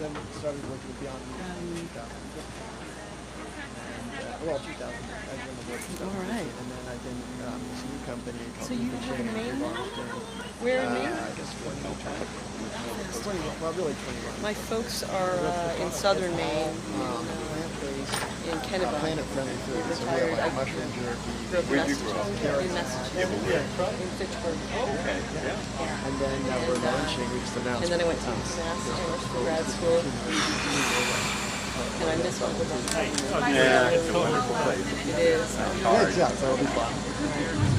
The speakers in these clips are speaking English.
then started working with Beyond Meat in 2015. Well, 2000. I was on the board in 2015. All right. And then I've been this new company called So you live in Maine now? Where in Maine? I guess 21. Well, really 21. My folks are in southern Maine, Plant-based, in Kennebunk. planet-friendly food. So we have like mushroom jerky. In Massachusetts, in Fitchburg. Okay. Yeah. And then we're launching. We just announced. And then I went to Mass for grad school. And I miss all the time. Yeah, it's a wonderful place. It is. Yeah, exactly. That'll be fun.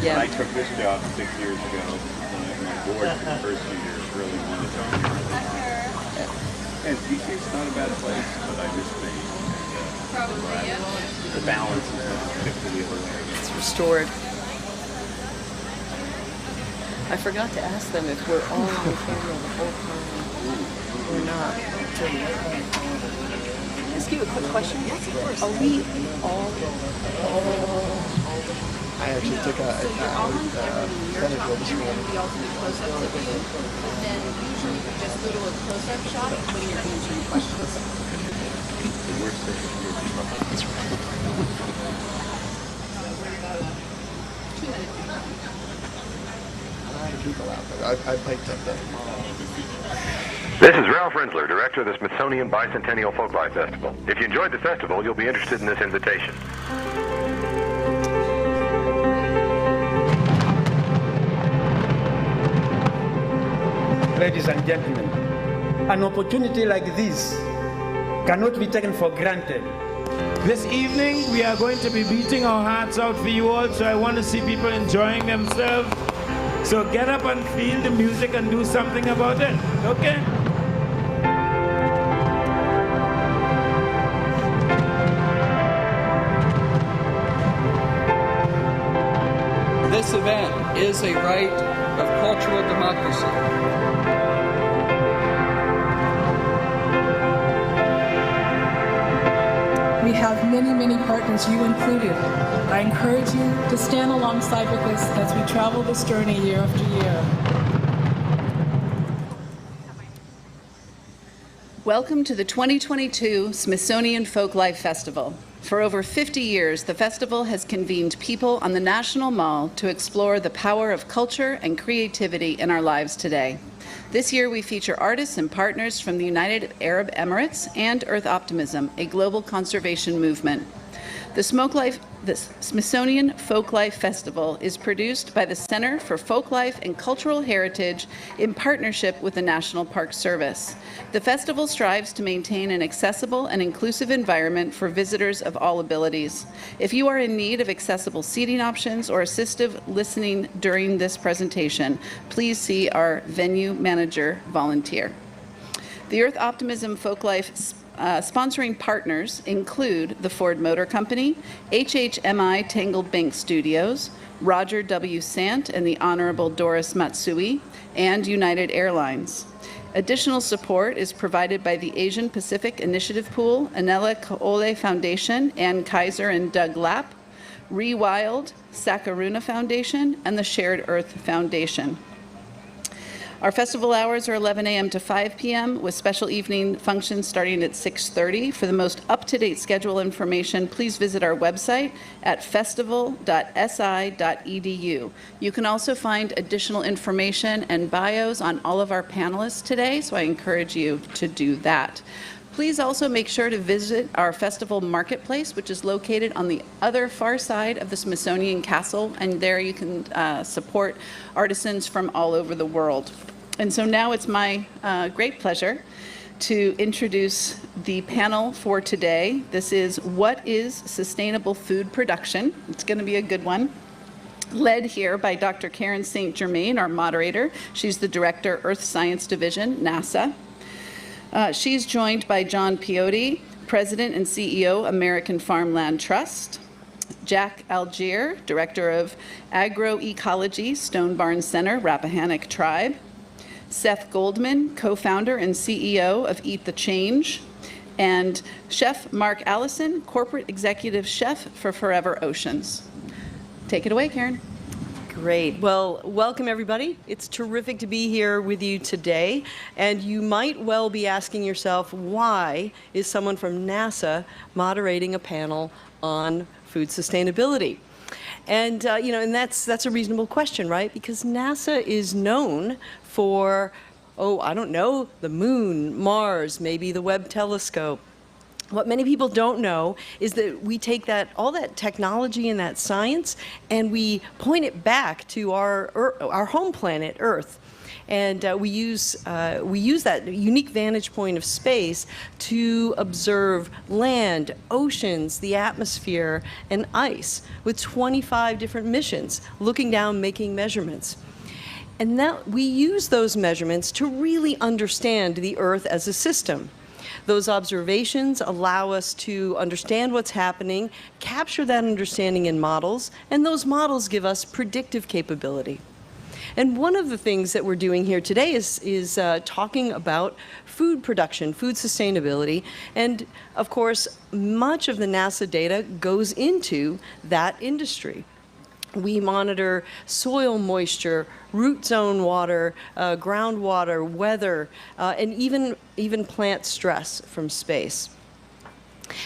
Yeah. I took this job 6 years ago. My board for the first few years really wanted to own it. And DC is not a bad place, but I just think the balance is not shifted the other way. It's restored. I forgot to ask them if we're all on the camera the whole time or not. Ask you a quick question. Yes, of course. Are we all? I actually took a Senate Global School. The ultimate close-up to you, then usually you just go to a close-up shot when you're answering questions. The worst thing is you're in trouble. That's right. A lot of people out there. I piked up that. This is Ralph Rensler, director of the Smithsonian Bicentennial Folklife Festival. If you enjoyed the festival, you'll be interested in this invitation. Ladies and gentlemen, an opportunity like this cannot be taken for granted. This evening, we are going to be beating our hearts out for you all, so I want to see people enjoying themselves. So get up and feel the music and do something about it, okay? This event is a right of cultural democracy. We have many, many partners, you included. I encourage you to stand alongside with us as we travel this journey year after year. Welcome to the 2022 Smithsonian Folklife Festival. For over 50 years, the festival has convened people on the National Mall to explore the power of culture and creativity in our lives today. This year, we feature artists and partners from the United Arab Emirates and Earth Optimism, a global conservation movement. The Smithsonian Folklife Festival is produced by the Center for Folklife and Cultural Heritage in partnership with the National Park Service. The festival strives to maintain an accessible and inclusive environment for visitors of all abilities. If you are in need of accessible seating options or assistive listening during this presentation, please see our venue manager volunteer. The Earth Optimism Folklife sponsoring partners include the Ford Motor Company, HHMI Tangled Bank Studios, Roger W. Sant and the Honorable Doris Matsui, and United Airlines. Additional support is provided by the Asian Pacific Initiative Pool, Anela Kaole Foundation, Ann Kaiser and Doug Lapp, Rewild, Sakaruna Foundation, and the Shared Earth Foundation. Our festival hours are 11 a.m. to 5 p.m. with special evening functions starting at 6:30. For the most up-to-date schedule information, please visit our website at festival.si.edu. You can also find additional information and bios on all of our panelists today, so I encourage you to do that. Please also make sure to visit our festival marketplace, which is located on the other far side of the Smithsonian Castle, and there you can support artisans from all over the world. And so now it's my great pleasure to introduce the panel for today. This is What is Sustainable Food Production? It's going to be a good one. Led here by Dr. Karen St. Germain, our moderator. She's the Director, Earth Science Division, NASA. She's joined by John Piotti, President and CEO, American Farmland Trust. Jack Algiere, Director of Agroecology, Stone Barn Center, Rappahannock Tribe. Seth Goldman, co-founder and CEO of Eat the Change. And Chef Mark Allison, Corporate Executive Chef for Forever Oceans. Take it away, Karen. Great. Well, welcome everybody. It's terrific to be here with you today. And you might well be asking yourself, why is someone from NASA moderating a panel on food sustainability? And and that's a reasonable question, right? Because NASA is known for, I don't know, the moon, Mars, maybe the Webb telescope. What many people don't know is that we take all that technology and that science and we point it back to our home planet, Earth. And we use that unique vantage point of space to observe land, oceans, the atmosphere, and ice with 25 different missions, looking down, making measurements. And now we use those measurements to really understand the Earth as a system. Those observations allow us to understand what's happening, capture that understanding in models, and those models give us predictive capability. And one of the things that we're doing here today is talking about food production, food sustainability, and of course, much of the NASA data goes into that industry. We monitor soil moisture, root zone water, groundwater, weather, and even plant stress from space.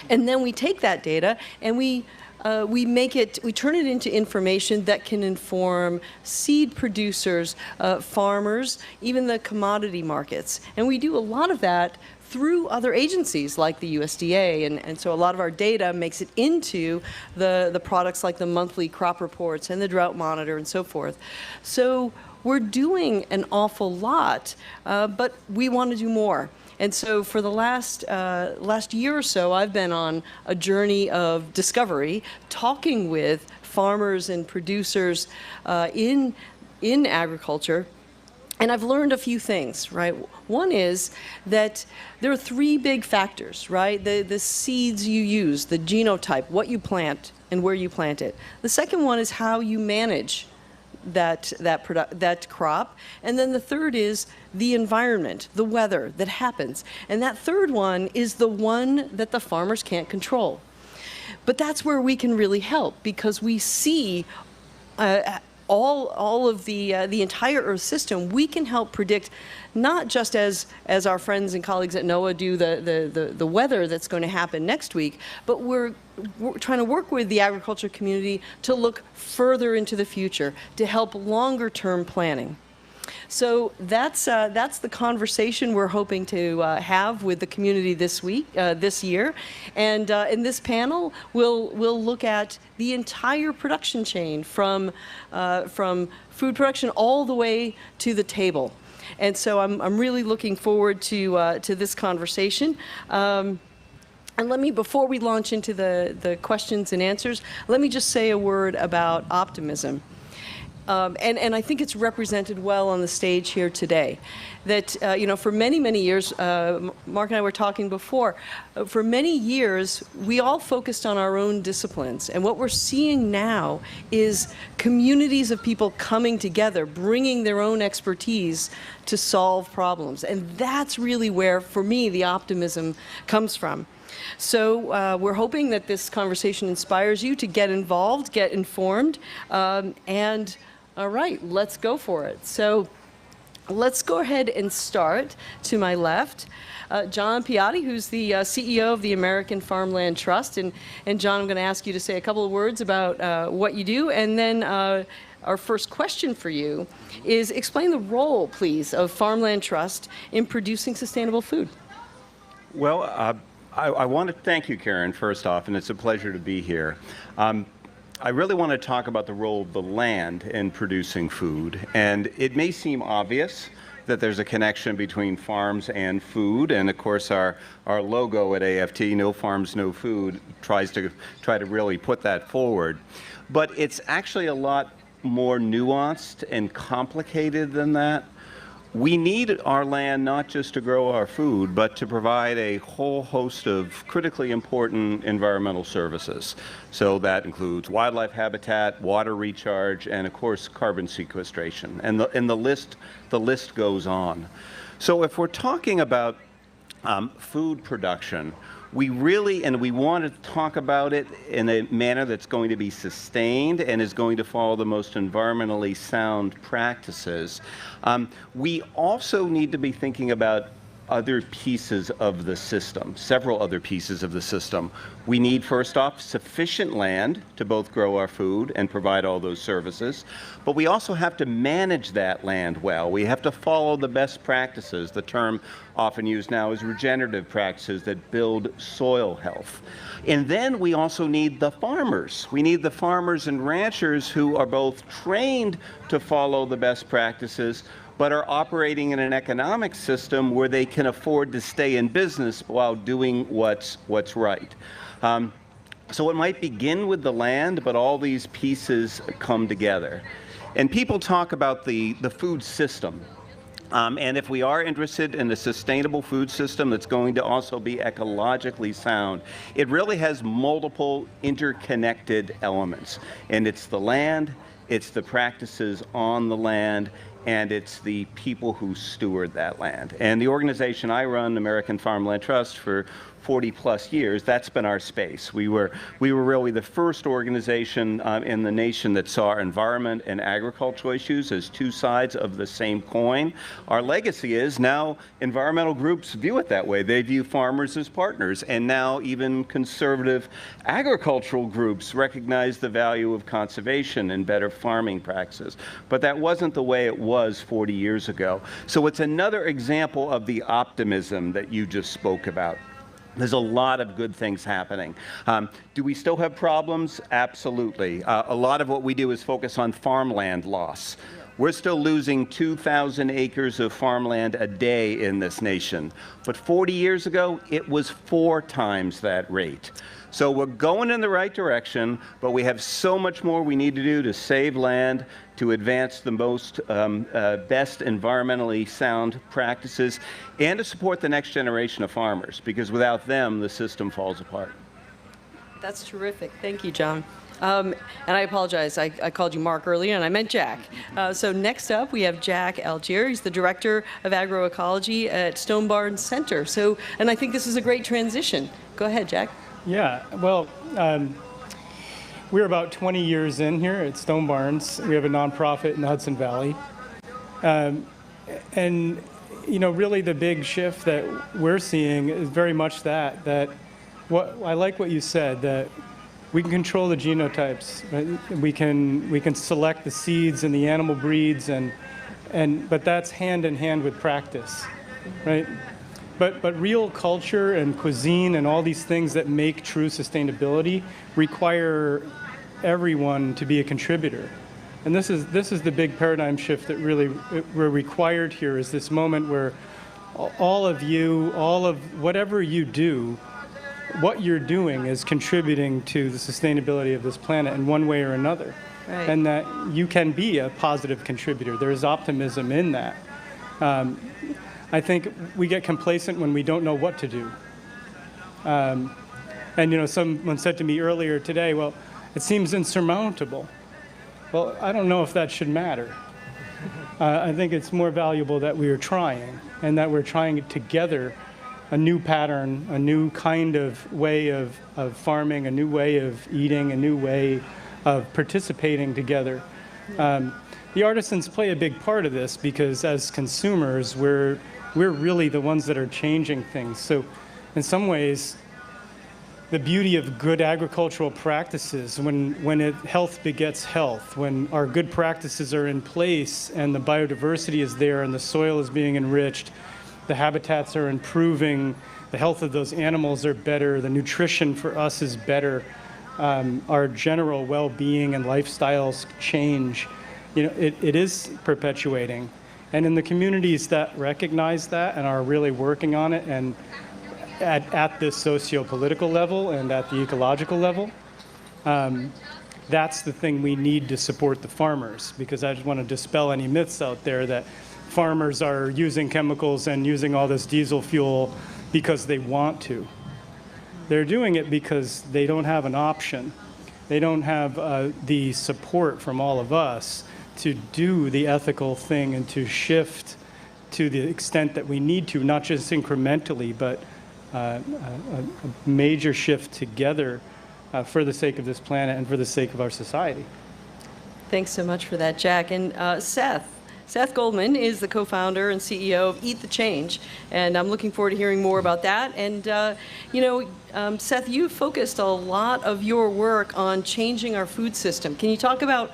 And then we take that data and we turn it into information that can inform seed producers, farmers, even the commodity markets. And we do a lot of that through other agencies like the USDA, and so a lot of our data makes it into the products like the monthly crop reports and the drought monitor and so forth. So we're doing an awful lot, but we want to do more. And so for the last year or so, I've been on a journey of discovery, talking with farmers and producers in agriculture. And I've learned a few things, right? One is that there are three big factors, right? The seeds you use, the genotype, what you plant, and where you plant it. The second one is how you manage that crop. And then the third is the environment, the weather that happens. And that third one is the one that the farmers can't control. But that's where we can really help, because we see all of the entire Earth system. We can help predict, not just as our friends and colleagues at NOAA do the weather that's going to happen next week, but we're trying to work with the agriculture community to look further into the future, to help longer term planning. So that's the conversation we're hoping to have with the community this year, and in this panel we'll look at the entire production chain from food production all the way to the table, and so I'm really looking forward to this conversation. And let me, before we launch into the questions and answers, let me just say a word about optimism. And I think it's represented well on the stage here today. That, for many, many years, Mark and I were talking before, for many years, we all focused on our own disciplines. And what we're seeing now is communities of people coming together, bringing their own expertise to solve problems. And that's really where, for me, the optimism comes from. So we're hoping that this conversation inspires you to get involved, get informed, and all right, let's go for it. So let's go ahead and start. To my left, John Piotti, who's the CEO of the American Farmland Trust. And John, I'm going to ask you to say a couple of words about what you do. And then our first question for you is explain the role, please, of Farmland Trust in producing sustainable food. Well, I want to thank you, Karen, first off, and it's a pleasure to be here. I really want to talk about the role of the land in producing food, and it may seem obvious that there's a connection between farms and food, and of course our logo at AFT, No Farms, No Food, try to really put that forward. But it's actually a lot more nuanced and complicated than that. We need our land not just to grow our food, but to provide a whole host of critically important environmental services. So that includes wildlife habitat, water recharge, and of course carbon sequestration. And the list goes on. So if we're talking about food production. We really, and we want to talk about it in a manner that's going to be sustained and is going to follow the most environmentally sound practices. We also need to be thinking about other pieces of the system, several other pieces of the system. We need, first off, sufficient land to both grow our food and provide all those services, but we also have to manage that land well. We have to follow the best practices. The term often used now is regenerative practices that build soil health. And then we also need the farmers. We need the farmers and ranchers who are both trained to follow the best practices, but are operating in an economic system where they can afford to stay in business while doing what's right. So it might begin with the land, but all these pieces come together. And people talk about the food system. And if we are interested in a sustainable food system that's going to also be ecologically sound, it really has multiple interconnected elements. And it's the land, it's the practices on the land, and it's the people who steward that land. And the organization I run, American Farmland Trust, for 40 plus years, that's been our space. We were really the first organization in the nation that saw environment and agricultural issues as two sides of the same coin. Our legacy is now environmental groups view it that way. They view farmers as partners, and now even conservative agricultural groups recognize the value of conservation and better farming practices. But that wasn't the way it was 40 years ago. So it's another example of the optimism that you just spoke about. There's a lot of good things happening. Do we still have problems? Absolutely. A lot of what we do is focus on farmland loss. We're still losing 2,000 acres of farmland a day in this nation. But 40 years ago, it was 4 times that rate. So we're going in the right direction, but we have so much more we need to do to save land, to advance the most best environmentally sound practices, and to support the next generation of farmers, because without them, the system falls apart. That's terrific. Thank you, John. And I apologize, I called you Mark earlier, and I meant Jack. So next up, we have Jack Algiere. He's the Director of Agroecology at Stone Barns Center. So, and I think this is a great transition. Go ahead, Jack. Yeah, well, we're about 20 years in here at Stone Barns. We have a nonprofit in the Hudson Valley. And, you know, really the big shift that we're seeing is very much that what I like what you said, that we can control the genotypes, right? We can select the seeds and the animal breeds, but that's hand in hand with practice, right? But real culture and cuisine and all these things that make true sustainability require everyone to be a contributor. And this is the big paradigm shift that really we're required here, is this moment where all of you, all of whatever you do, what you're doing is contributing to the sustainability of this planet in one way or another. Right. And that you can be a positive contributor. There is optimism in that. I think we get complacent when we don't know what to do. And you know, someone said to me earlier today, well, it seems insurmountable. Well, I don't know if that should matter. I think it's more valuable that we are trying, and that we're trying together a new pattern, a new kind of way of farming, a new way of eating, a new way of participating together. The artisans play a big part of this, because as consumers, we're really the ones that are changing things. So in some ways, the beauty of good agricultural practices, when health begets health, when our good practices are in place and the biodiversity is there and the soil is being enriched, the habitats are improving, the health of those animals are better, the nutrition for us is better, our general well-being and lifestyles change. You know, it is perpetuating. And in the communities that recognize that and are really working on it, and at this socio-political level and at the ecological level, that's the thing we need to support the farmers. Because I just want to dispel any myths out there that farmers are using chemicals and using all this diesel fuel because they want to. They're doing it because they don't have an option. They don't have the support from all of us to do the ethical thing and to shift to the extent that we need to, not just incrementally, but a major shift together for the sake of this planet and for the sake of our society. Thanks so much for that, Jack. And Seth Goldman is the co-founder and CEO of Eat the Change, and I'm looking forward to hearing more about that. And Seth, you focused a lot of your work on changing our food system. Can you talk about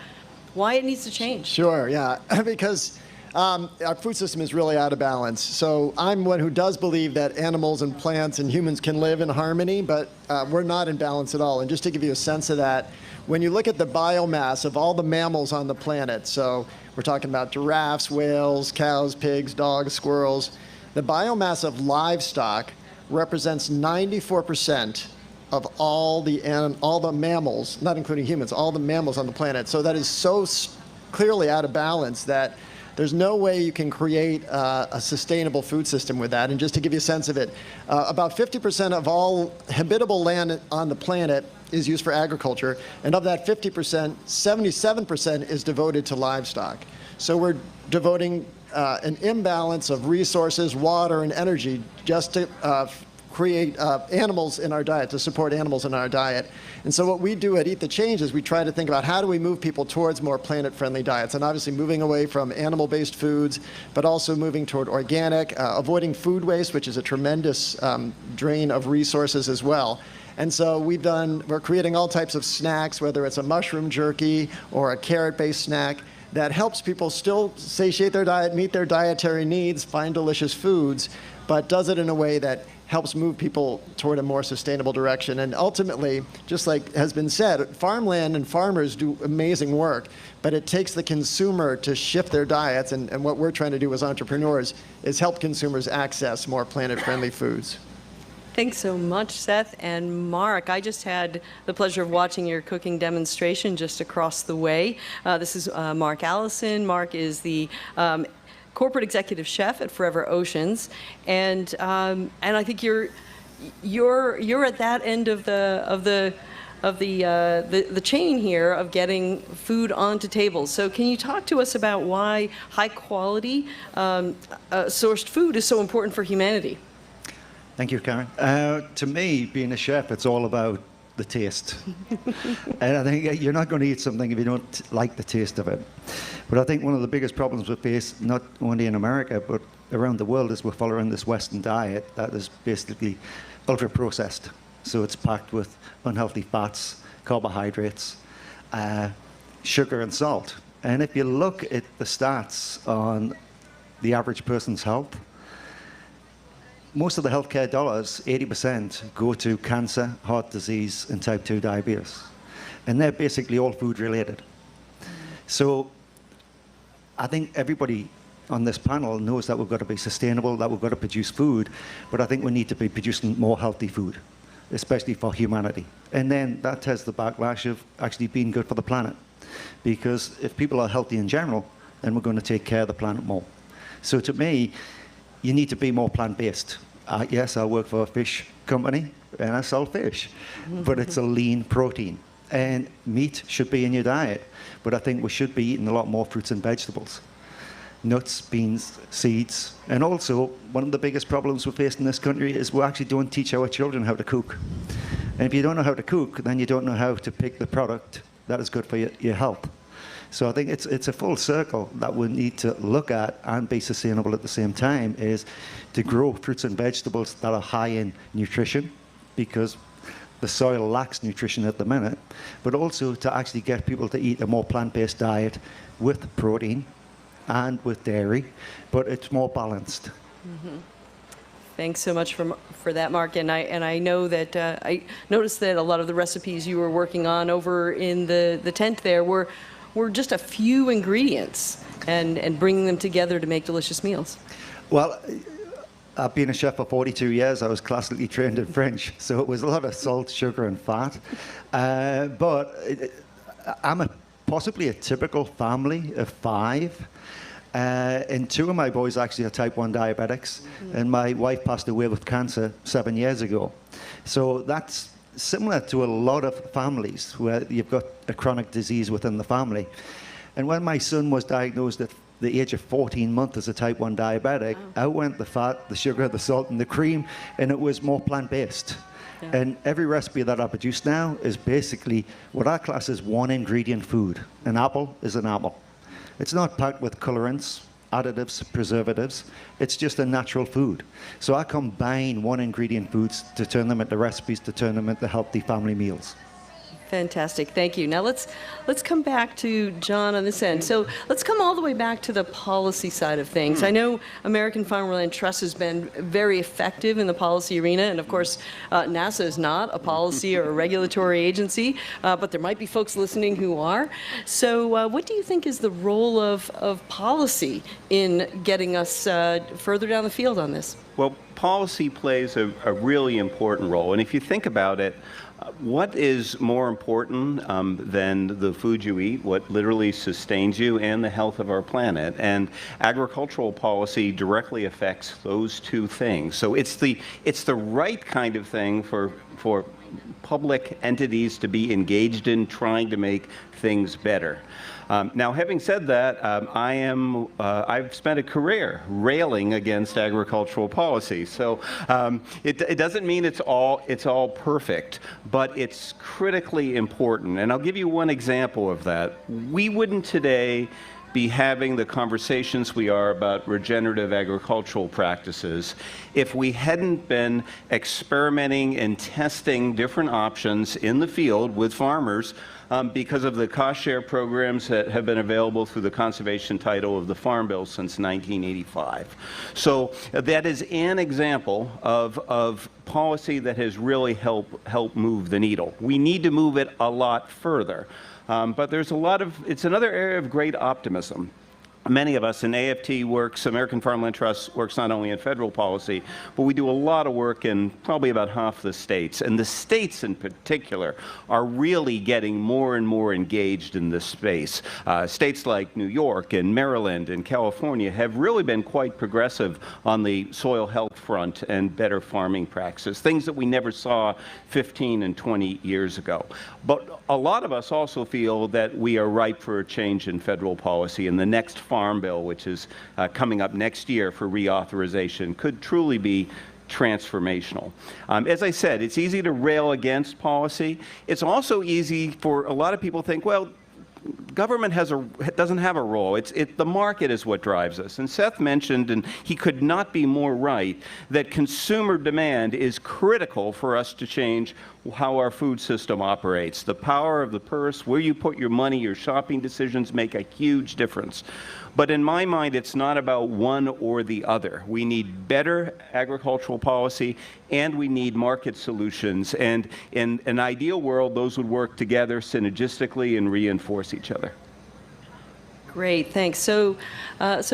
why it needs to change? Sure, yeah, because our food system is really out of balance. So I'm one who does believe that animals and plants and humans can live in harmony, but we're not in balance at all. And just to give you a sense of that, when you look at the biomass of all the mammals on the planet, so we're talking about giraffes, whales, cows, pigs, dogs, squirrels, the biomass of livestock represents 94% of all the mammals, not including humans, all the mammals on the planet. So that is so clearly out of balance that there's no way you can create a sustainable food system with that. And just to give you a sense of it, about 50% of all habitable land on the planet is used for agriculture. And of that 50%, 77% is devoted to livestock. So we're devoting an imbalance of resources, water, and energy just to create animals in our diet, to support animals in our diet. And so what we do at Eat the Change is we try to think about how do we move people towards more planet-friendly diets, and obviously moving away from animal-based foods, but also moving toward organic, avoiding food waste, which is a tremendous drain of resources as well. And so we're creating all types of snacks, whether it's a mushroom jerky or a carrot-based snack, that helps people still satiate their diet, meet their dietary needs, find delicious foods, but does it in a way that helps move people toward a more sustainable direction. And ultimately, just like has been said, farmland and farmers do amazing work, but it takes the consumer to shift their diets, and what we're trying to do as entrepreneurs is help consumers access more planet-friendly foods. Thanks so much, Seth. And Mark, I just had the pleasure of watching your cooking demonstration just across the way. This is Mark Allison. Mark is the corporate executive chef at Forever Oceans, and I think you're at that end of the chain here of getting food onto tables. So can you talk to us about why high quality sourced food is so important for humanity? Thank you, Karen. To me, being a chef, it's all about the taste. And I think you're not going to eat something if you don't like the taste of it. But I think one of the biggest problems we face, not only in America, but around the world, is we're following this Western diet that is basically ultra-processed. So it's packed with unhealthy fats, carbohydrates, sugar and salt. And if you look at the stats on the average person's health, most of the healthcare dollars, 80%, go to cancer, heart disease, and type 2 diabetes. And they're basically all food related. So I think everybody on this panel knows that we've got to be sustainable, that we've got to produce food, but I think we need to be producing more healthy food, especially for humanity. And then that has the backlash of actually being good for the planet. Because if people are healthy in general, then we're going to take care of the planet more. So to me, you need to be more plant-based. Yes, I work for a fish company and I sell fish, but it's a lean protein. And meat should be in your diet, but I think we should be eating a lot more fruits and vegetables. Nuts, beans, seeds. And also, one of the biggest problems we face in this country is we actually don't teach our children how to cook. And if you don't know how to cook, then you don't know how to pick the product that is good for your health. So I think it's a full circle that we need to look at and be sustainable at the same time, is to grow fruits and vegetables that are high in nutrition, because the soil lacks nutrition at the minute, but also to actually get people to eat a more plant-based diet with protein and with dairy, but it's more balanced. Mm-hmm. Thanks so much for that, Mark. And I know that I noticed that a lot of the recipes you were working on over in the tent there were just a few ingredients and bringing them together to make delicious meals. Well, I've been a chef for 42 years. I was classically trained in French, so it was a lot of salt, sugar, and fat. But I'm possibly a typical family of 5. And 2 of my boys actually are type 1 diabetics, and my wife passed away with cancer 7 years ago. So that's similar to a lot of families where you've got a chronic disease within the family. And when my son was diagnosed at the age of 14 months as a type 1 diabetic, out went the fat, the sugar, the salt, and the cream, and it was more plant-based. Yeah. And every recipe that I produce now is basically what I class as one ingredient food. An apple is an apple. It's not packed with colorants, additives, preservatives. It's just a natural food. So I combine one ingredient foods to turn them into recipes, to turn them into healthy family meals. Fantastic, thank you. Now let's come back to John on this end. So let's come all the way back to the policy side of things. I know American Farmland Trust has been very effective in the policy arena, and of course NASA is not a policy or a regulatory agency, but there might be folks listening who are. So what do you think is the role of policy in getting us further down the field on this? Well, policy plays a really important role, and if you think about it, what is more important than the food you eat, what literally sustains you, and the health of our planet? And agricultural policy directly affects those two things. So it's the right kind of thing for public entities to be engaged in trying to make things better. Now, having said that, I've spent a career railing against agricultural policy. So it doesn't mean it's all perfect, but it's critically important. And I'll give you one example of that. We wouldn't today be having the conversations we are about regenerative agricultural practices if we hadn't been experimenting and testing different options in the field with farmers because of the cost share programs that have been available through the conservation title of the Farm Bill since 1985. So that is an example of policy that has really helped move the needle. We need to move it a lot further. But there's it's another area of great optimism. Many of us in AFT works, American Farmland Trust works not only in federal policy, but we do a lot of work in probably about half the states. And the states in particular are really getting more and more engaged in this space. States like New York and Maryland and California have really been quite progressive on the soil health front and better farming practices, things that we never saw 15 and 20 years ago. But a lot of us also feel that we are ripe for a change in federal policy, and the next Farm Bill, which is coming up next year for reauthorization, could truly be transformational. As I said, it's easy to rail against policy. It's also easy for a lot of people to think, well, government doesn't have a role. The market is what drives us. And Seth mentioned, and he could not be more right, that consumer demand is critical for us to change how our food system operates. The power of the purse, where you put your money, your shopping decisions make a huge difference. But in my mind, it's not about one or the other. We need better agricultural policy, and we need market solutions. And in an ideal world, those would work together synergistically and reinforce each other. Great, thanks. So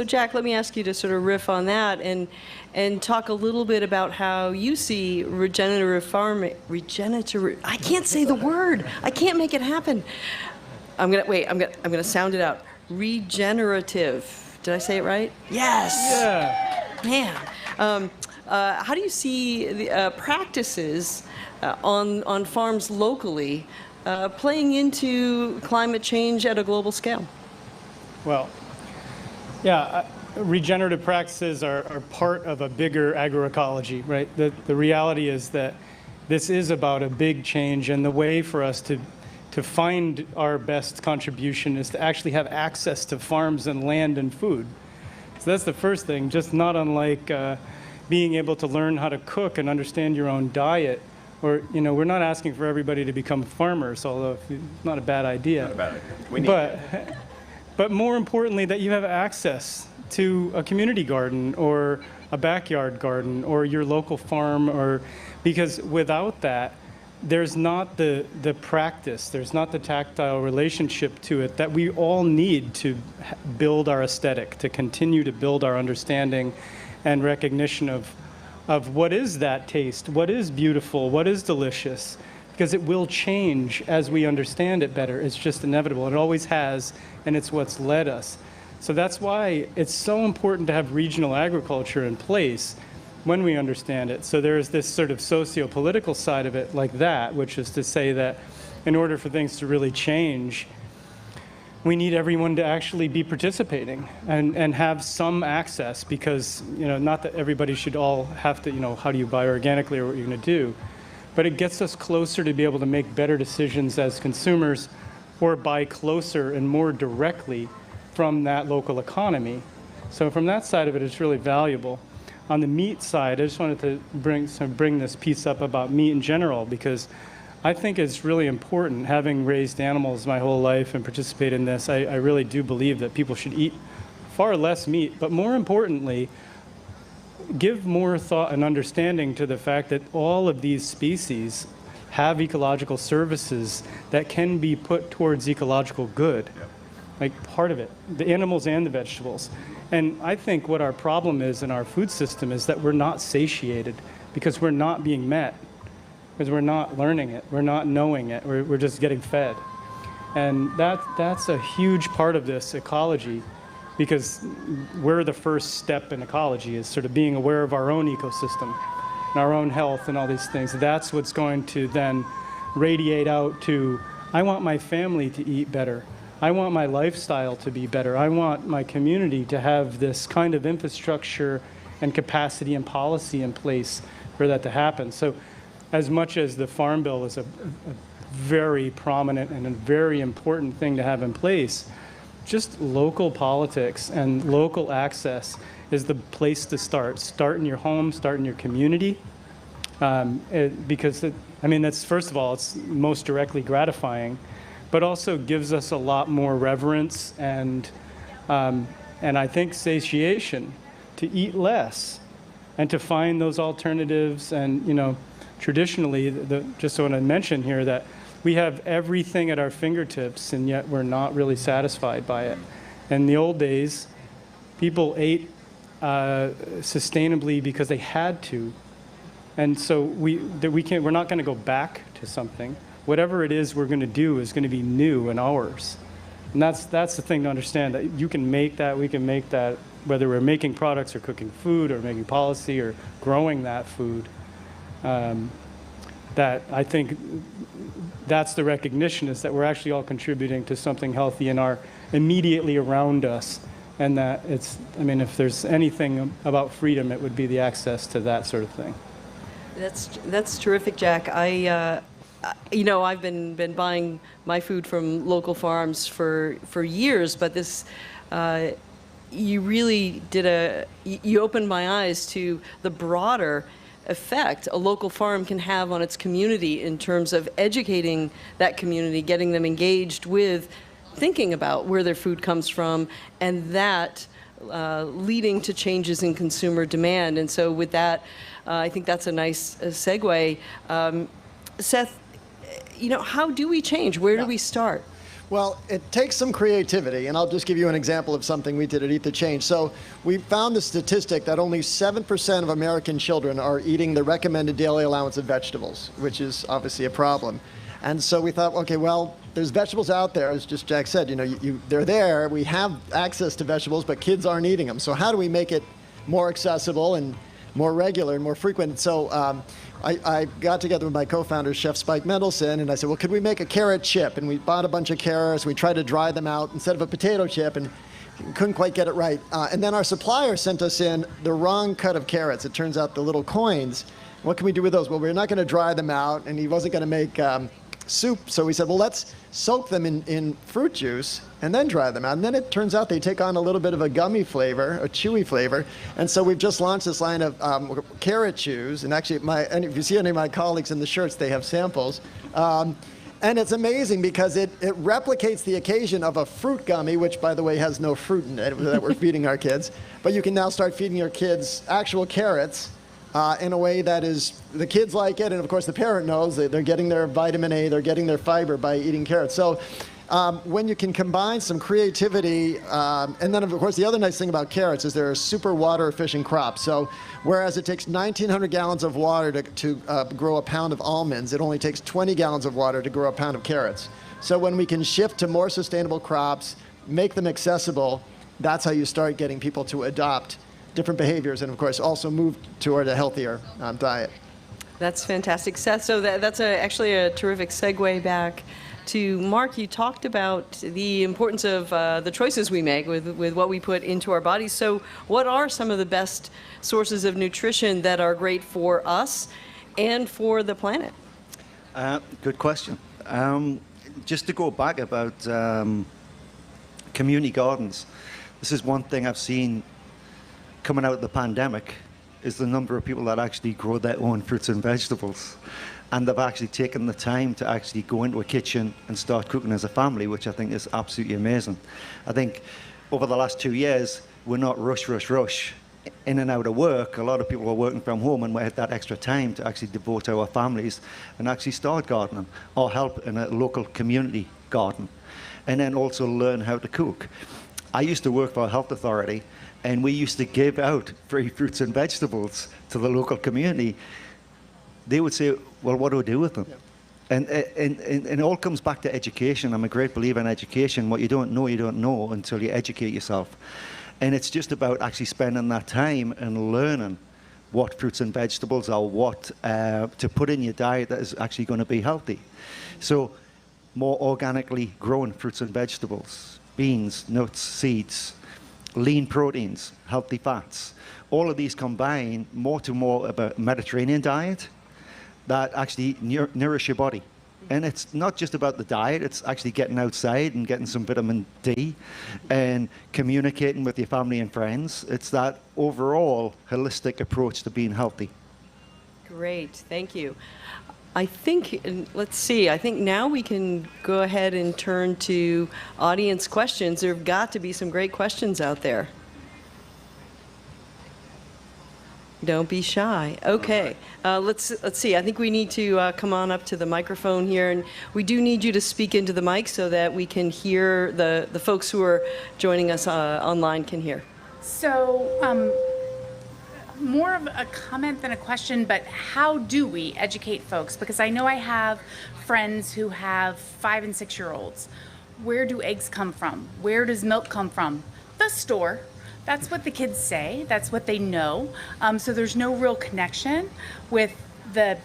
Jack, let me ask you to sort of riff on that and talk a little bit about how you see regenerative farming. I can't say the word. I can't make it happen. I'm gonna sound it out. Regenerative. Did I say it right? Yes. Yeah. Man. How do you see the practices on farms locally playing into climate change at a global scale? Well, yeah, regenerative practices are part of a bigger agroecology, right? The reality is that this is about a big change, and the way for us to find our best contribution is to actually have access to farms and land and food. So that's the first thing, just not unlike being able to learn how to cook and understand your own diet. Or, we're not asking for everybody to become farmers, although it's not a bad idea. Not a bad idea. We need it. But more importantly, that you have access to a community garden or a backyard garden or your local farm, because without that, there's not the practice, there's not the tactile relationship to it that we all need to build our aesthetic, to continue to build our understanding and recognition of what is that taste, what is beautiful, what is delicious, because it will change as we understand it better. It's just inevitable. It always has, and it's what's led us. So that's why it's so important to have regional agriculture in place when we understand it. So there's this sort of socio-political side of it like that, which is to say that in order for things to really change, we need everyone to actually be participating and have some access, because, not that everybody should all have to, how do you buy organically or what you're going to do, but it gets us closer to be able to make better decisions as consumers, or buy closer and more directly from that local economy. So from that side of it, it's really valuable. On the meat side, I just wanted to bring this piece up about meat in general, because I think it's really important. Having raised animals my whole life and participate in this, I really do believe that people should eat far less meat, but more importantly, give more thought and understanding to the fact that all of these species have ecological services that can be put towards ecological good. Yep. Like part of it, the animals and the vegetables. And I think what our problem is in our food system is that we're not satiated, because we're not being met, because we're not learning it, we're not knowing it, we're just getting fed. And that's a huge part of this ecology, because we're the first step in ecology, is sort of being aware of our own ecosystem and our own health and all these things. That's what's going to then radiate out to, I want my family to eat better. I want my lifestyle to be better. I want my community to have this kind of infrastructure and capacity and policy in place for that to happen. So as much as the Farm Bill is a very prominent and a very important thing to have in place, just local politics and local access is the place to start. Start in your home, start in your community, because that's, first of all, it's most directly gratifying, but also gives us a lot more reverence and I think satiation to eat less and to find those alternatives. And traditionally, just want to mention here that we have everything at our fingertips, and yet we're not really satisfied by it. In the old days, people ate sustainably because they had to, and so we're not going to go back to something. Whatever it is we're going to do is going to be new and ours. And that's the thing to understand, that you can make that, we can make that, whether we're making products or cooking food or making policy or growing that food. That I think that's the recognition, is that we're actually all contributing to something healthy in our immediately around us. And that if there's anything about freedom, it would be the access to that sort of thing. That's terrific, Jack. I've been buying my food from local farms for years, but this, you really you opened my eyes to the broader effect a local farm can have on its community in terms of educating that community, getting them engaged with thinking about where their food comes from, and that leading to changes in consumer demand. And so with that, I think that's a nice segue. Seth, how do we change? Where do we start? Well, it takes some creativity, and I'll just give you an example of something we did at Eat the Change. So we found the statistic that only 7% of American children are eating the recommended daily allowance of vegetables, which is obviously a problem. And so we thought, okay, well, there's vegetables out there, as just Jack said, they're there, we have access to vegetables, but kids aren't eating them. So how do we make it more accessible and more regular and more frequent? So I got together with my co-founder, Chef Spike Mendelson, and I said, well, could we make a carrot chip? And we bought a bunch of carrots. We tried to dry them out instead of a potato chip, and couldn't quite get it right. And then our supplier sent us in the wrong cut of carrots. It turns out the little coins. What can we do with those? Well, we're not going to dry them out, and he wasn't going to make soup. So we said, well, let's soak them in fruit juice and then dry them out. And then it turns out they take on a little bit of a gummy flavor, a chewy flavor. And so we've just launched this line of carrot chews. And actually, if you see any of my colleagues in the shirts, they have samples. And it's amazing because it replicates the occasion of a fruit gummy, which, by the way, has no fruit in it that we're feeding our kids. But you can now start feeding your kids actual carrots in a way that is, the kids like it, and of course the parent knows that they're getting their vitamin A, they're getting their fiber by eating carrots. So when you can combine some creativity, and then of course the other nice thing about carrots is they're a super water efficient crop. So whereas it takes 1,900 gallons of water to grow a pound of almonds, it only takes 20 gallons of water to grow a pound of carrots. So when we can shift to more sustainable crops, make them accessible, that's how you start getting people to adopt different behaviors, and of course also move toward a healthier diet. That's fantastic, Seth. So that's actually a terrific segue back to Mark. You talked about the importance of the choices we make with what we put into our bodies. So what are some of the best sources of nutrition that are great for us and for the planet? Good question. Just to go back about community gardens, this is one thing I've seen coming out of the pandemic, is the number of people that actually grow their own fruits and vegetables. And they've actually taken the time to actually go into a kitchen and start cooking as a family, which I think is absolutely amazing. I think over the last 2 years, we're not rush in and out of work. A lot of people are working from home, and we had that extra time to actually devote to our families and actually start gardening or help in a local community garden, and then also learn how to cook. I used to work for a health authority, and we used to give out free fruits and vegetables to the local community. They would say, well, what do we do with them? Yeah. And it all comes back to education. I'm a great believer in education. What you don't know until you educate yourself. And it's just about actually spending that time and learning what fruits and vegetables are, what to put in your diet that is actually going to be healthy. So more organically grown fruits and vegetables, beans, nuts, seeds, lean proteins, healthy fats. All of these combine more of a Mediterranean diet that actually nourish your body. And it's not just about the diet, it's actually getting outside and getting some vitamin D and communicating with your family and friends. It's that overall holistic approach to being healthy. Great, thank you. I think, let's see, I think now we can go ahead and turn to audience questions. There have got to be some great questions out there. Don't be shy. Okay, let's see. I think we need to come on up to the microphone here, and we do need you to speak into the mic so that we can hear the folks who are joining us online can hear. So, more of a comment than a question, but how do we educate folks? Because I know I have friends who have 5- and 6-year-olds. Where do eggs come from? Where does milk come from? The store. That's what the kids say. That's what they know. So there's no real connection with the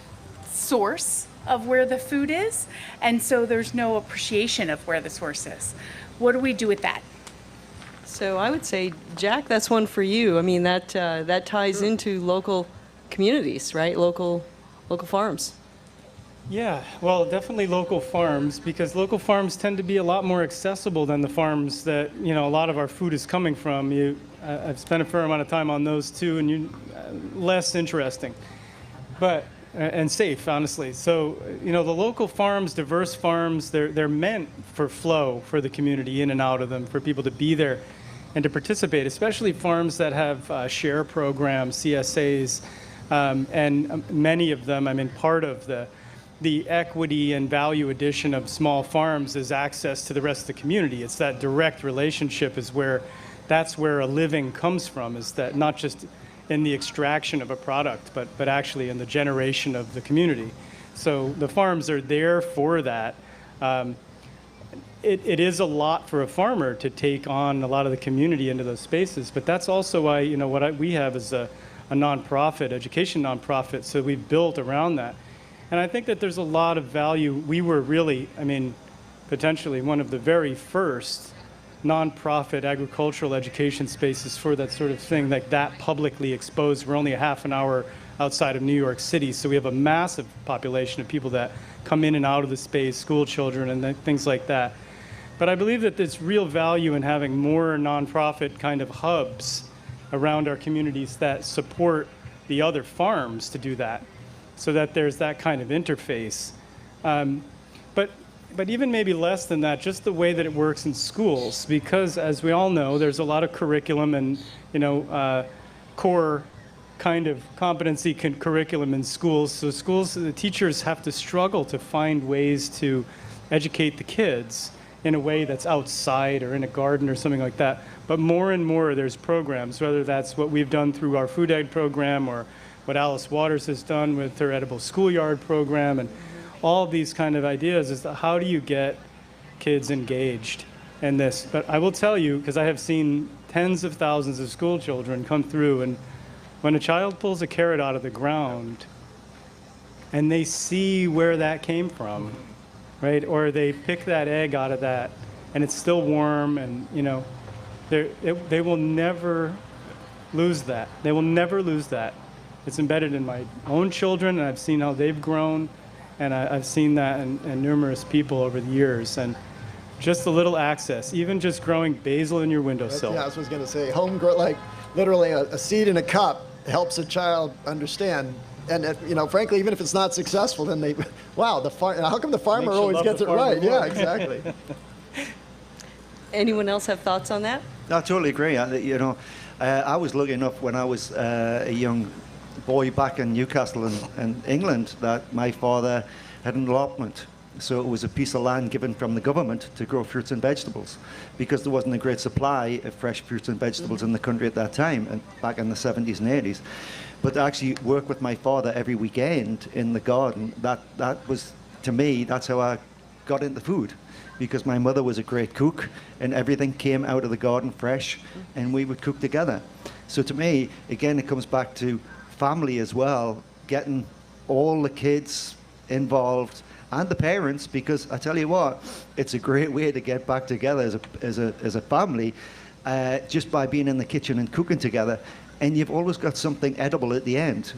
source of where the food is. And so there's no appreciation of where the source is. What do we do with that? So I would say, Jack, that's one for you. I mean, that ties into local communities, right? Local farms. Yeah, well, definitely local farms, because local farms tend to be a lot more accessible than the farms that, a lot of our food is coming from. I've spent a fair amount of time on those too, and less interesting, and safe, honestly. So, the local farms, diverse farms, they're meant for flow for the community in and out of them, for people to be there and to participate, especially farms that have share programs, CSAs, and many of them, part of the equity and value addition of small farms is access to the rest of the community. It's that direct relationship that's where a living comes from, is that not just in the extraction of a product, but actually in the generation of the community. So the farms are there for that. It is a lot for a farmer to take on a lot of the community into those spaces, but that's also why, we have is a nonprofit, education nonprofit, so we've built around that. And I think that there's a lot of value. We were really, potentially one of the very first nonprofit agricultural education spaces for that sort of thing, like that publicly exposed. We're only a half an hour outside of New York City, so we have a massive population of people that come in and out of the space, school children and things like that. But I believe that there's real value in having more nonprofit kind of hubs around our communities that support the other farms to do that, so that there's that kind of interface. But even maybe less than that, just the way that it works in schools, because as we all know, there's a lot of curriculum and core kind of competency curriculum in schools. So the teachers have to struggle to find ways to educate the kids in a way that's outside or in a garden or something like that. But more and more there's programs, whether that's what we've done through our food ed program or what Alice Waters has done with her edible schoolyard program, and all these kind of ideas is that how do you get kids engaged in this? But I will tell you, because I have seen tens of thousands of school children come through, and when a child pulls a carrot out of the ground and they see where that came from, right? Or they pick that egg out of that, and it's still warm, and they will never lose that. They will never lose that. It's embedded in my own children, and I've seen how they've grown, and I've seen that in numerous people over the years. And just a little access, even just growing basil in your windowsill. Yeah, I was going to say, like literally a seed in a cup helps a child understand. And frankly, even if it's not successful, then wow, how come the farmer always gets it right? More. Yeah, exactly. Anyone else have thoughts on that? I totally agree. I was lucky enough when I was a young boy back in Newcastle in England that my father had an allotment. So it was a piece of land given from the government to grow fruits and vegetables, because there wasn't a great supply of fresh fruits and vegetables in the country at that time, and back in the 70s and 80s. But to actually work with my father every weekend in the garden, that was, to me, that's how I got into food. Because my mother was a great cook, and everything came out of the garden fresh, and we would cook together. So to me, again, it comes back to family as well, getting all the kids involved and the parents, because I tell you what, it's a great way to get back together as a family, just by being in the kitchen and cooking together. And you've always got something edible at the end,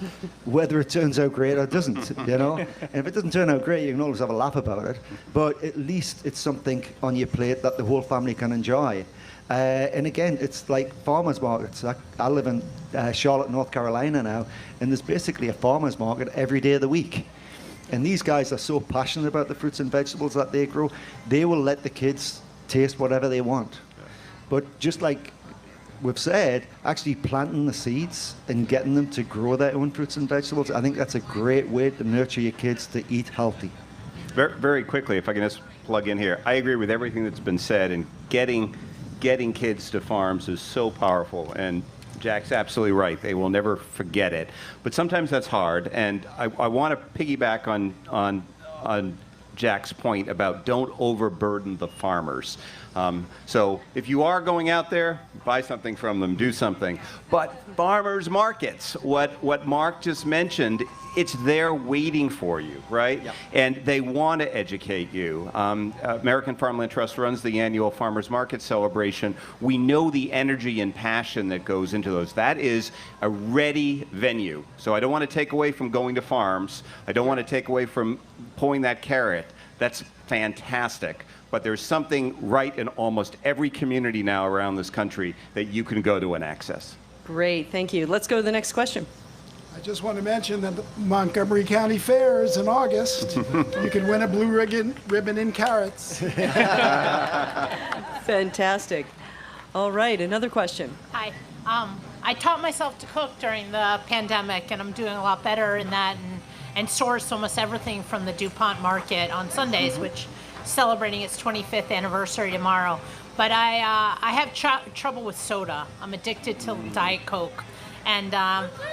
whether it turns out great or doesn't, And if it doesn't turn out great, you can always have a laugh about it. But at least it's something on your plate that the whole family can enjoy. And again, it's like farmers markets. I live in Charlotte, North Carolina now, and there's basically a farmers market every day of the week. And these guys are so passionate about the fruits and vegetables that they grow, they will let the kids taste whatever they want. But just like we've said, actually planting the seeds and getting them to grow their own fruits and vegetables, I think that's a great way to nurture your kids to eat healthy. Very, very quickly, if I can just plug in here, I agree with everything that's been said, and getting kids to farms is so powerful, and Jack's absolutely right. They will never forget it. But sometimes that's hard, and I want to piggyback on Jack's point about don't overburden the farmers. So if you are going out there, buy something from them, do something. But farmers markets, what Mark just mentioned, it's there waiting for you, right? Yep. And they want to educate you. American Farmland Trust runs the annual Farmers Market celebration. We know the energy and passion that goes into those. That is a ready venue. So I don't want to take away from going to farms. I don't want to take away from pulling that carrot. That's fantastic. But there's something right in almost every community now around this country that you can go to and access. Great, thank you. Let's go to the next question. I just want to mention that the Montgomery County Fair is in August. You can win a blue ribbon in carrots. Fantastic. All right, another question. Hi. I taught myself to cook during the pandemic, and I'm doing a lot better in that, and source almost everything from the DuPont market on Sundays, which is celebrating its 25th anniversary tomorrow. But I have trouble with soda. I'm addicted to Diet Coke. And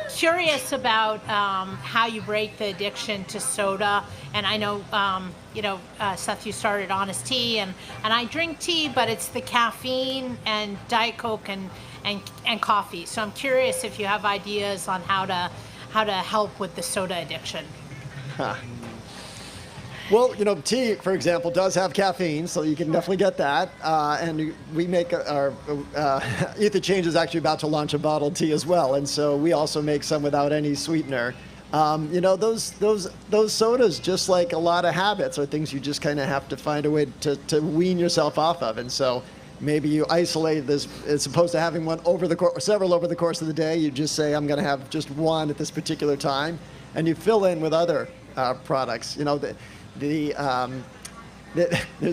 curious about how you break the addiction to soda. And I know, Seth, you started Honest Tea, and I drink tea, but it's the caffeine and Diet Coke and coffee. So I'm curious if you have ideas on how to help with the soda addiction. Huh. Well, tea, for example, does have caffeine, so you can definitely get that. And we make our Ether Change is actually about to launch a bottled tea as well, and so we also make some without any sweetener. Those sodas, just like a lot of habits, are things you just kind of have to find a way to wean yourself off of. And so maybe you isolate this, as opposed to having one several over the course of the day. You just say, I'm going to have just one at this particular time, and you fill in with other products. There's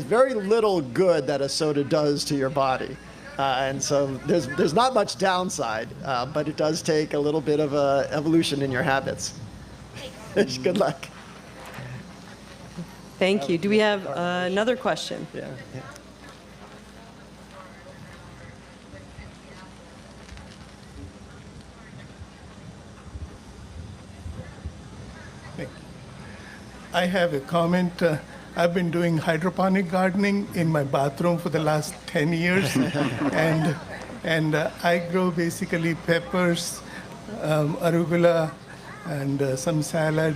very little good that a soda does to your body, and so there's not much downside, but it does take a little bit of a evolution in your habits. Good luck. Thank you. Do we have another question? Yeah. I have a comment. I've been doing hydroponic gardening in my bathroom for the last 10 years. and I grow basically peppers, arugula, and some salad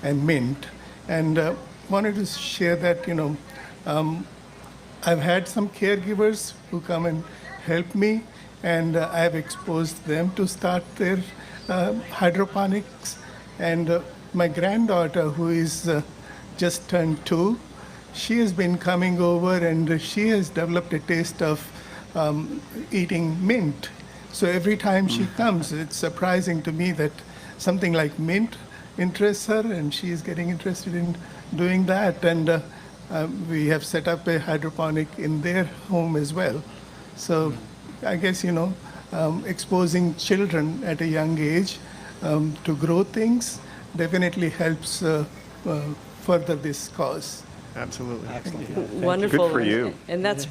and mint. And wanted to share that, I've had some caregivers who come and help me, and I've exposed them to start their hydroponics. And my granddaughter, who is just turned 2, she has been coming over, and she has developed a taste of eating mint. So every time she comes, it's surprising to me that something like mint interests her, and she is getting interested in doing that. And we have set up a hydroponic in their home as well. So I guess, exposing children at a young age to grow things definitely helps further this cause. Absolutely. Wonderful. Good for you. And that's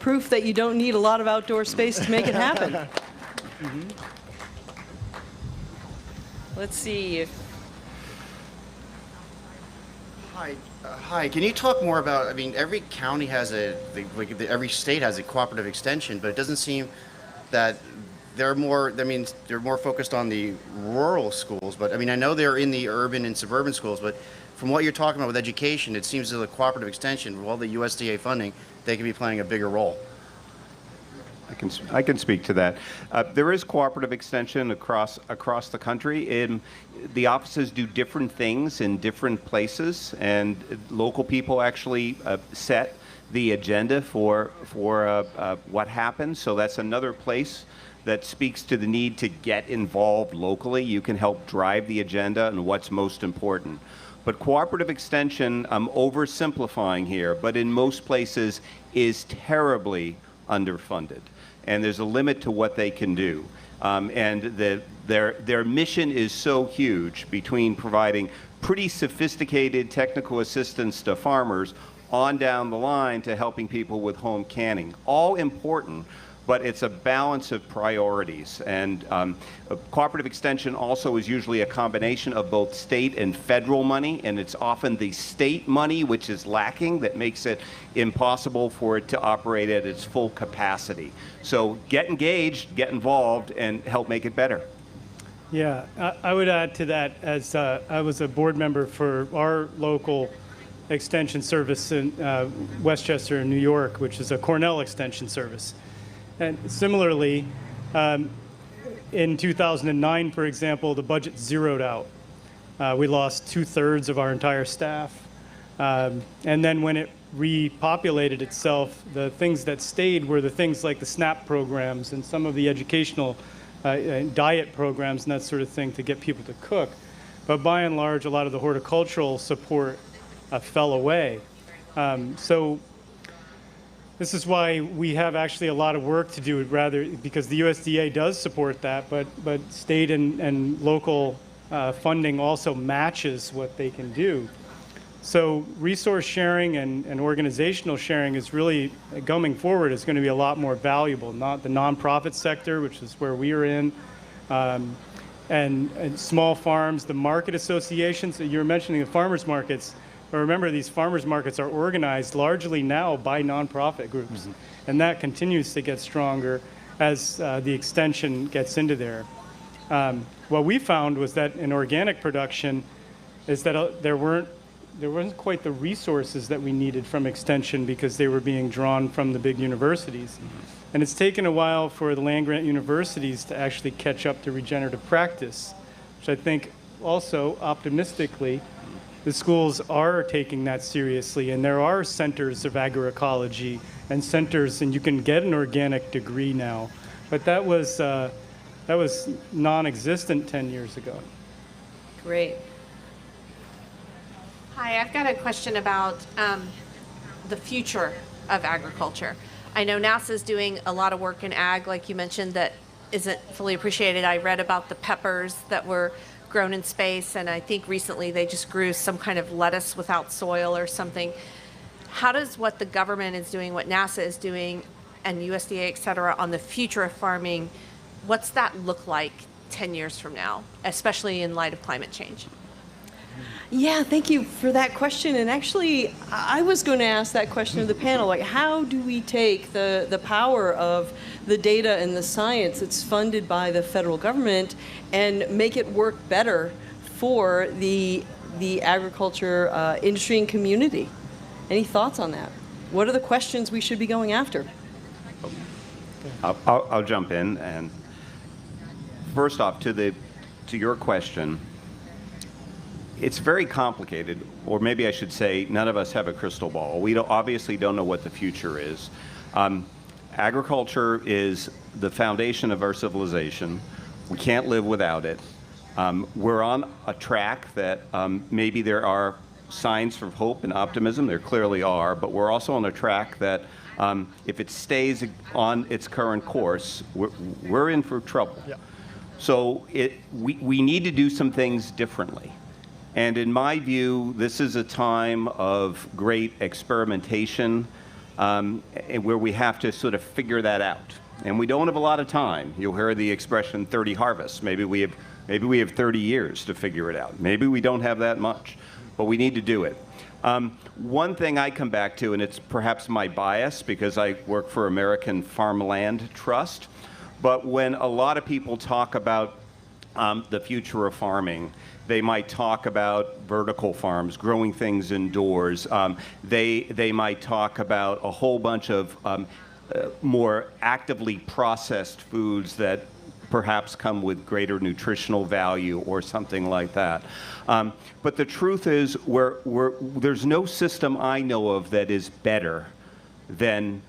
proof that you don't need a lot of outdoor space to make it happen. Let's see if... Hi, can you talk more about, every county has every state has a cooperative extension, but it doesn't seem that they're more focused on the rural schools, but I know they're in the urban and suburban schools, but from what you're talking about with education, it seems that the cooperative extension, with all the USDA funding, they could be playing a bigger role. I can speak to that. There is cooperative extension across the country. The offices do different things in different places, and local people actually set the agenda for what happens. So that's another place that speaks to the need to get involved locally. You can help drive the agenda and what's most important. But cooperative extension, I'm oversimplifying here, but in most places is terribly underfunded. And there's a limit to what they can do. And their mission is so huge, between providing pretty sophisticated technical assistance to farmers on down the line to helping people with home canning. All important, but it's a balance of priorities. And cooperative extension also is usually a combination of both state and federal money, and it's often the state money which is lacking that makes it impossible for it to operate at its full capacity. So get engaged, get involved, and help make it better. Yeah, I would add to that, as I was a board member for our local extension service in Westchester, New York, which is a Cornell extension service. And similarly, in 2009, for example, the budget zeroed out. We lost 2/3 of our entire staff. And then when it repopulated itself, the things that stayed were the things like the SNAP programs and some of the educational diet programs and that sort of thing to get people to cook. But by and large, a lot of the horticultural support fell away. So this is why we have actually a lot of work to do, because the USDA does support that, but state and local funding also matches what they can do. So resource sharing and organizational sharing is really, going forward, is going to be a lot more valuable. Not the nonprofit sector, which is where we are in, and small farms, the market associations. You're mentioning the farmers markets. But remember, these farmers markets are organized largely now by nonprofit groups, and that continues to get stronger as the extension gets into there. What we found was that in organic production is that there wasn't quite the resources that we needed from extension, because they were being drawn from the big universities. And it's taken a while for the land-grant universities to actually catch up to regenerative practice, which I think also, optimistically, the schools are taking that seriously, and there are centers of agroecology and centers, and you can get an organic degree now. But that was non-existent 10 years ago. Great. Hi, I've got a question about the future of agriculture. I know NASA's doing a lot of work in ag, like you mentioned, that isn't fully appreciated. I read about the peppers that were grown in space, and I think recently they just grew some kind of lettuce without soil or something. How does what the government is doing, what NASA is doing, and USDA, et cetera, on the future of farming, what's that look like 10 years from now, especially in light of climate change? Yeah, thank you for that question. And actually, I was going to ask that question of the panel, like, how do we take the power of the data and the science that's funded by the federal government and make it work better for the the agriculture industry and community. Any thoughts on that? What are the questions we should be going after? I'll jump in. And first off, to your question, it's very complicated, or maybe I should say none of us have a crystal ball. We obviously don't know what the future is. Agriculture is the foundation of our civilization. We can't live without it. We're on a track that maybe there are signs of hope and optimism. There clearly are, but we're also on a track that if it stays on its current course, we're in for trouble. Yeah. So we need to do some things differently. And in my view, this is a time of great experimentation where we have to sort of figure that out. And we don't have a lot of time. You'll hear the expression 30 harvests. Maybe we have 30 years to figure it out. Maybe we don't have that much, but we need to do it. One thing I come back to, and it's perhaps my bias because I work for American Farmland Trust, but when a lot of people talk about the future of farming, they might talk about vertical farms, growing things indoors. They might talk about a whole bunch of more actively processed foods that perhaps come with greater nutritional value or something like that. But the truth is, there's no system I know of that is better than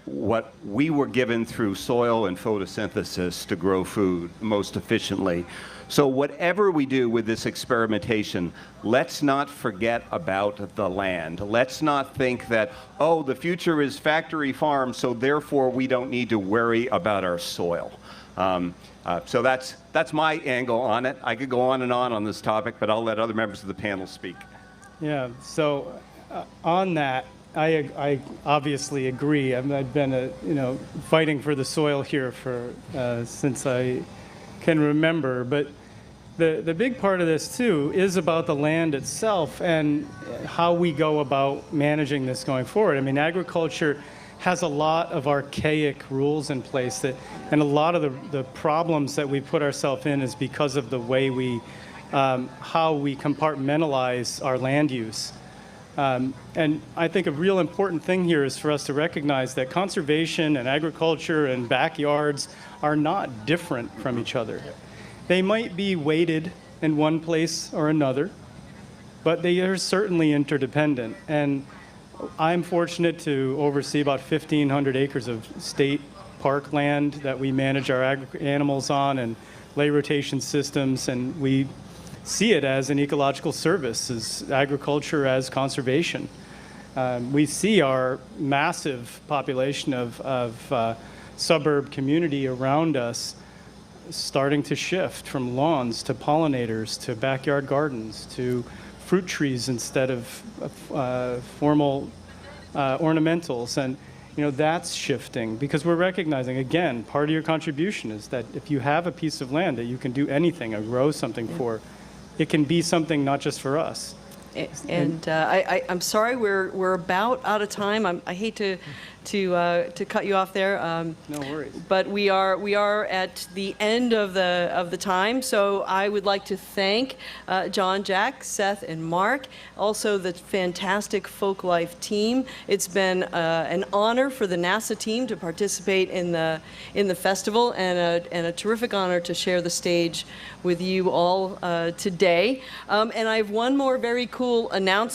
what we were given through soil and photosynthesis to grow food most efficiently. So whatever we do with this experimentation, let's not forget about the land. Let's not think that, oh, the future is factory farms, so therefore we don't need to worry about our soil. So that's my angle on it. I could go on this topic, but I'll let other members of the panel speak. Yeah, so on that, I obviously agree. I've been fighting for the soil here for since I can remember, but the big part of this too is about the land itself and how we go about managing this going forward. I mean, agriculture has a lot of archaic rules in place and a lot of the problems that we put ourselves in is because of the way how we compartmentalize our land use. And I think a real important thing here is for us to recognize that conservation and agriculture and backyards are not different from each other. They might be weighted in one place or another, but they are certainly interdependent. And I'm fortunate to oversee about 1,500 acres of state park land that we manage our animals on and lay rotation systems, and we see it as an ecological service, as agriculture as conservation. We see our massive population of suburb community around us starting to shift from lawns to pollinators to backyard gardens to fruit trees instead of formal ornamentals. And that's shifting because we're recognizing, again, part of your contribution is that if you have a piece of land that you can do anything or grow something for, it can be something not just for us. And I'm sorry, we're about out of time. I hate to cut you off there. No worries. But we are at the end of the time. So I would like to thank John, Jack, Seth, and Mark. Also the fantastic Folklife team. It's been an honor for the NASA team to participate in the festival, and a terrific honor to share the stage with you all today. And I have one more very cool announcement.